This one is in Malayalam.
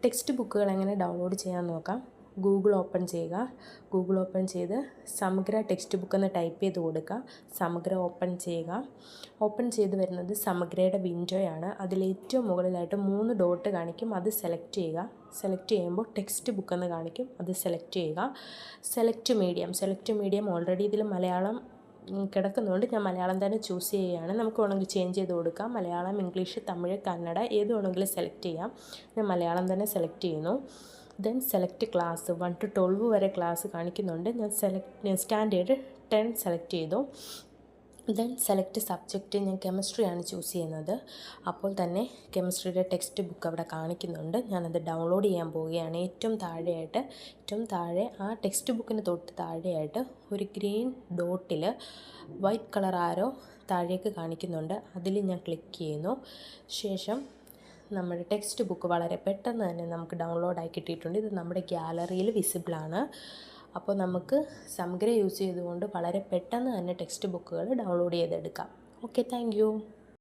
ടെക്സ്റ്റ് ബുക്കുകൾ എങ്ങനെ ഡൗൺലോഡ് ചെയ്യാൻ നോക്കാം. ഗൂഗിൾ ഓപ്പൺ ചെയ്യുക. ഗൂഗിൾ ഓപ്പൺ ചെയ്ത് സമഗ്ര ടെക്സ്റ്റ് ബുക്ക് എന്ന് ടൈപ്പ് ചെയ്ത് കൊടുക്കുക. സമഗ്ര ഓപ്പൺ ചെയ്യുക. ഓപ്പൺ ചെയ്ത് വരുന്നത് സമഗ്രയുടെ വിൻഡോയാണ്. അതിലേറ്റവും മുകളിലായിട്ട് 3 ഡോട്ട് കാണിക്കും, അത് സെലക്ട് ചെയ്യുക. സെലക്ട് ചെയ്യുമ്പോൾ ടെക്സ്റ്റ് ബുക്ക് എന്ന് കാണിക്കും, അത് സെലക്ട് ചെയ്യുക. സെലക്ട് മീഡിയം ഓൾറെഡി ഇതിൽ മലയാളം കിടക്കുന്നതുകൊണ്ട് ഞാൻ മലയാളം തന്നെ ചൂസ് ചെയ്യുകയാണ്. നമുക്ക് വേണമെങ്കിൽ ചേഞ്ച് ചെയ്ത് കൊടുക്കാം. മലയാളം, ഇംഗ്ലീഷ്, തമിഴ്, കന്നഡ ഏത് വേണമെങ്കിലും സെലക്ട് ചെയ്യാം. ഞാൻ മലയാളം തന്നെ സെലക്ട് ചെയ്യുന്നു. ദെൻ സെലക്ട് ക്ലാസ് 1 to 12 വരെ ക്ലാസ് കാണിക്കുന്നുണ്ട്. ഞാൻ സ്റ്റാൻഡേർഡ് 10 സെലക്ട് ചെയ്തു. ദെൻ സെലക്ട് സബ്ജക്റ്റ്, ഞാൻ കെമിസ്ട്രിയാണ് ചൂസ് ചെയ്യുന്നത്. അപ്പോൾ തന്നെ കെമിസ്ട്രിയുടെ ടെക്സ്റ്റ് ബുക്ക് അവിടെ കാണിക്കുന്നുണ്ട്. ഞാനത് ഡൗൺലോഡ് ചെയ്യാൻ പോവുകയാണ്. ഏറ്റവും താഴെ ആ ടെക്സ്റ്റ് ബുക്കിന് തൊട്ട് താഴെയായിട്ട് ഒരു ഗ്രീൻ ഡോട്ടിൽ വൈറ്റ് കളർ ആരോ താഴേക്ക് കാണിക്കുന്നുണ്ട്. അതിൽ ഞാൻ ക്ലിക്ക് ചെയ്യുന്നു. ശേഷം നമ്മുടെ ടെക്സ്റ്റ് ബുക്ക് വളരെ പെട്ടെന്ന് തന്നെ നമുക്ക് ഡൗൺലോഡായി കിട്ടിയിട്ടുണ്ട്. ഇത് നമ്മുടെ ഗ്യാലറിയിൽ വിസിബിളാണ്. അപ്പോൾ നമുക്ക് സമഗ്ര യൂസ് ചെയ്തുകൊണ്ട് വളരെ പെട്ടെന്ന് തന്നെ ടെക്സ്റ്റ് ബുക്കുകൾ ഡൗൺലോഡ് ചെയ്തെടുക്കാം. Okay, thank you.